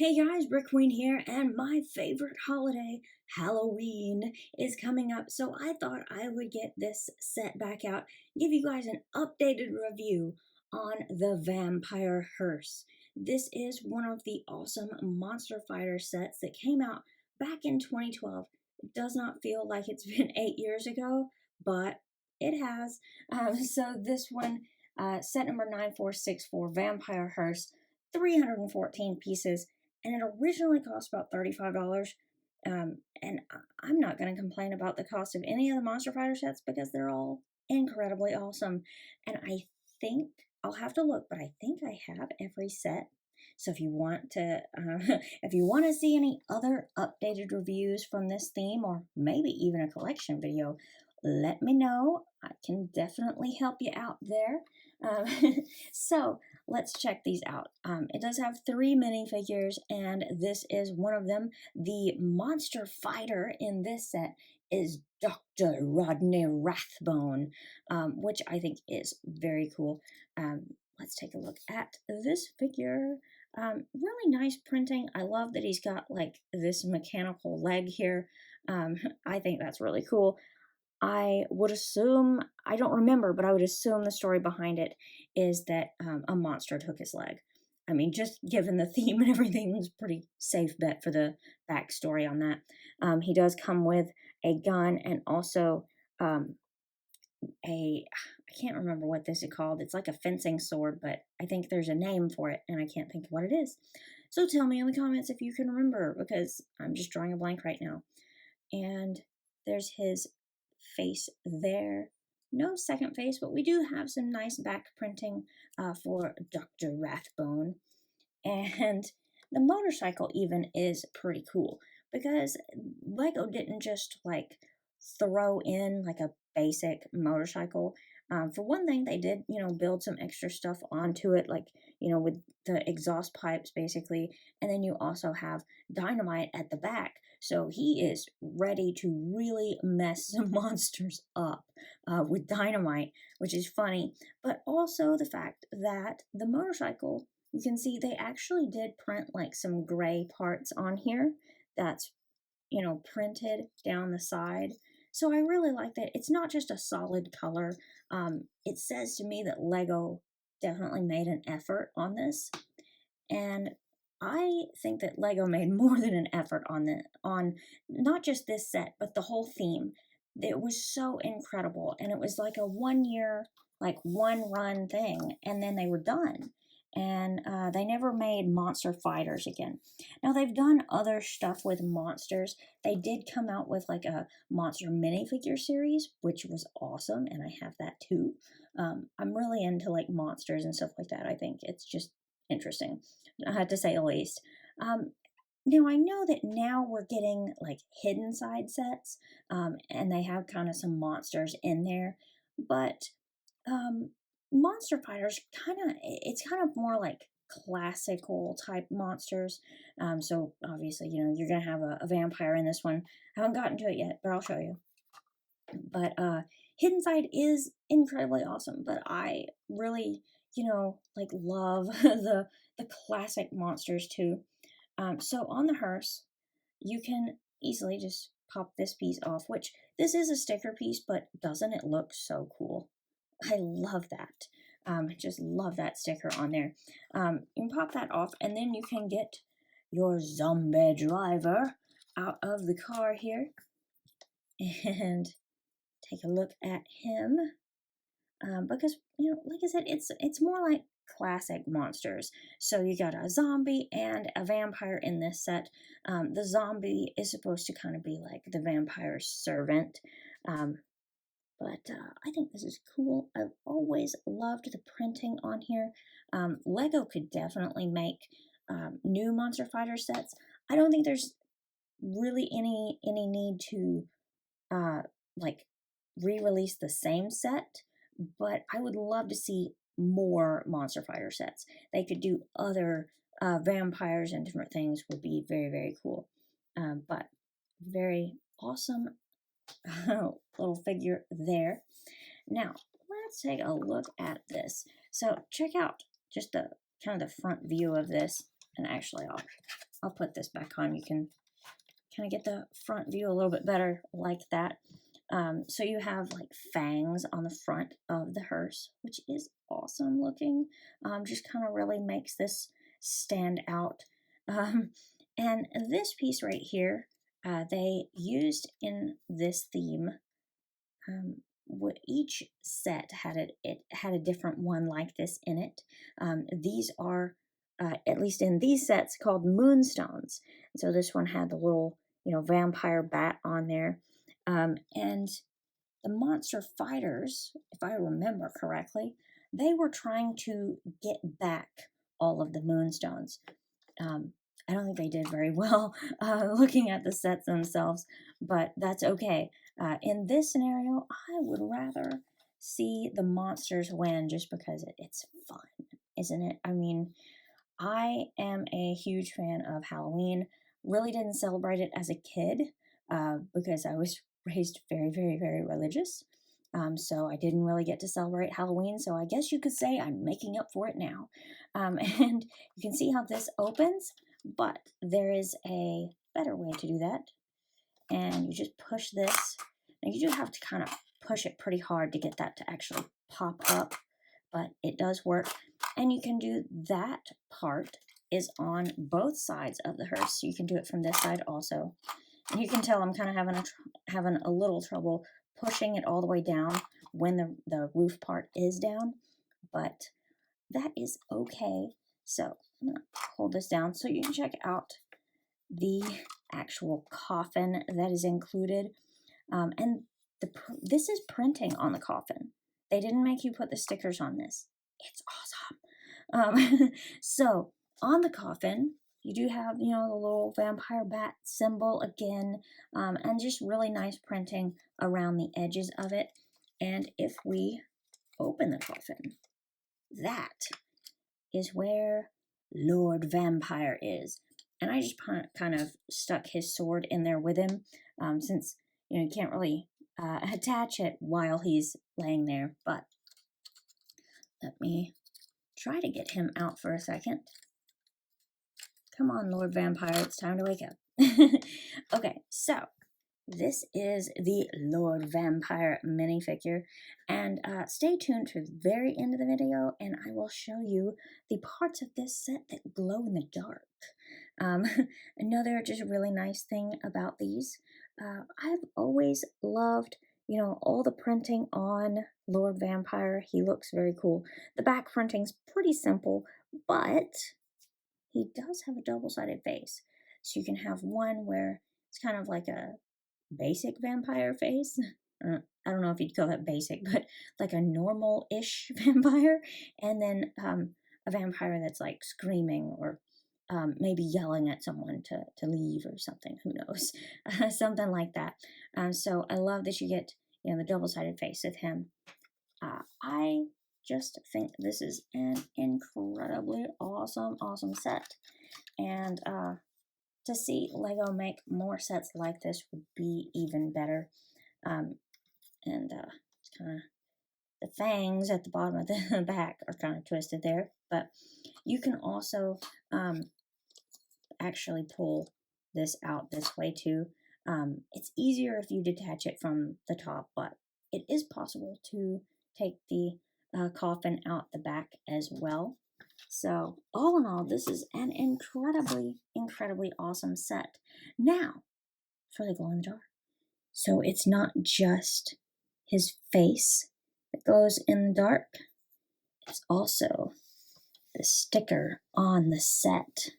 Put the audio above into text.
Hey guys, BrickQueen here, and my favorite holiday, Halloween, is coming up, so I thought I would get this set back out, give you guys an updated review on the Vampyre Hearse. This is one of the awesome Monster Fighter sets that came out back in 2012. It does not feel like it's been 8 years ago, but it has. So this one, set number 9464, Vampyre Hearse, 314 pieces, and it originally cost about $35. And I'm not going to complain about the cost of any of the Monster Fighter sets because they're all incredibly awesome. And I think I'll have to look, but I think I have every set. So if you want to, if you want to see any other updated reviews from this theme, or maybe even a collection video, let me know. I can definitely help you out there. So let's check these out. It does have 3 minifigures, and this is one of them. The monster fighter in this set is Dr. Rodney Rathbone, which I think is very cool. Let's take a look at this figure. Really nice printing. I love that he's got like this mechanical leg here. I think that's really cool. I would assume, I don't remember, but I would assume the story behind it is that a monster took his leg. I mean, just given the theme and everything, it's a pretty safe bet for the backstory on that. He does come with a gun and also I can't remember what this is called. It's like a fencing sword, but I think there's a name for it, and I can't think of what it is. So tell me in the comments if you can remember, because I'm just drawing a blank right now. And there's his face there. No second face, but we do have some nice back printing for Dr. Rathbone. And the motorcycle even is pretty cool because Lego didn't just like throw in like a basic motorcycle. For one thing, they did, build some extra stuff onto it, like, with the exhaust pipes basically. And then you also have dynamite at the back. So he is ready to really mess some monsters up with dynamite, which is funny. But also the fact that the motorcycle, you can see they actually did print like some gray parts on here that's, printed down the side. So I really like that. It's not just a solid color. It says to me that Lego definitely made an effort on this. And I think that Lego made more than an effort on not just this set, but the whole theme. It was so incredible. And it was like a 1 year, like one run thing. And then they were done. And they never made Monster Fighters again. Now, they've done other stuff with monsters. They did come out with like a monster minifigure series, which was awesome, and I have that too. I'm really into like monsters and stuff like that. I think it's just interesting, to say the least. Now, I know that now we're getting like hidden side sets, and they have kind of some monsters in there, but Monster Fighters it's kind of more like classical type monsters. So obviously, you're gonna have a vampire in this one. I haven't gotten to it yet, but I'll show you. But Hidden Side is incredibly awesome, but I really, like love the classic monsters too. So on the hearse, you can easily just pop this piece off, which this is a sticker piece, but doesn't it look so cool? I love that. Just love that sticker on there. You can pop that off, and then you can get your zombie driver out of the car here and take a look at him. Because, like I said, it's more like classic monsters. So you got a zombie and a vampire in this set. The zombie is supposed to kind of be like the vampire's servant. But I think this is cool. I've always loved the printing on here. Lego could definitely make new Monster Fighter sets. I don't think there's really any need to like re-release the same set, but I would love to see more Monster Fighter sets. They could do other vampires and different things. Would be very, very cool. But very awesome little figure there. Now, let's take a look at this. So check out just the kind of the front view of this. And actually, I'll I'll put this back on. You can kind of get the front view a little bit better like that. So you have like fangs on the front of the hearse, which is awesome looking. Just kind of really makes this stand out. And this piece right here, they used in this theme. Each set it had a different one like this in it. These are, at least in these sets, called moonstones. So this one had the little, vampire bat on there. And the monster fighters, if I remember correctly, they were trying to get back all of the moonstones. I don't think they did very well looking at the sets themselves, but that's okay. In this scenario, I would rather see the monsters win just because it's fun, isn't it? I mean, I am a huge fan of Halloween. Really didn't celebrate it as a kid because I was raised very, very, very religious. So I didn't really get to celebrate Halloween. So I guess you could say I'm making up for it now. And you can see how this opens, but there is a better way to do that. And you just push this. And you do have to kind of push it pretty hard to get that to actually pop up, but it does work. And you can do that part is on both sides of the hearse. So you can do it from this side also. And you can tell I'm kind of having a little trouble pushing it all the way down when the roof part is down, but that is okay. So I'm going to hold this down so you can check out the actual coffin that is included. And this is printing on the coffin. They didn't make you put the stickers on this. It's awesome. So on the coffin, you do have, the little vampire bat symbol again, and just really nice printing around the edges of it. And if we open the coffin, that is where Lord Vampyre is. And I just kind of stuck his sword in there with him, since, you can't really attach it while he's laying there. But let me try to get him out for a second. Come on, Lord Vampyre, it's time to wake up. Okay, so this is the Lord Vampyre minifigure, and stay tuned to the very end of the video, and I will show you the parts of this set that glow in the dark. Another just really nice thing about these, I've always loved, all the printing on Lord Vampyre. He looks very cool. The back printing's pretty simple, but he does have a double-sided face. So you can have one where it's kind of like a basic vampire face. I don't know if you'd call that basic, but like a normal-ish vampire. And then a vampire that's like screaming or maybe yelling at someone to leave or something. Who knows? Something like that. So I love that you get, the double-sided face with him. I just think this is an incredibly awesome set. And to see Lego make more sets like this would be even better. And it's kind of, the fangs at the bottom of the back are kind of twisted there. But you can also actually pull this out this way too. It's easier if you detach it from the top, but it is possible to take the coffin out the back as well. So all in all, this is an incredibly, incredibly awesome set. Now, for the glow in the dark. So it's not just his face that glows in the dark. It's also the sticker on the set.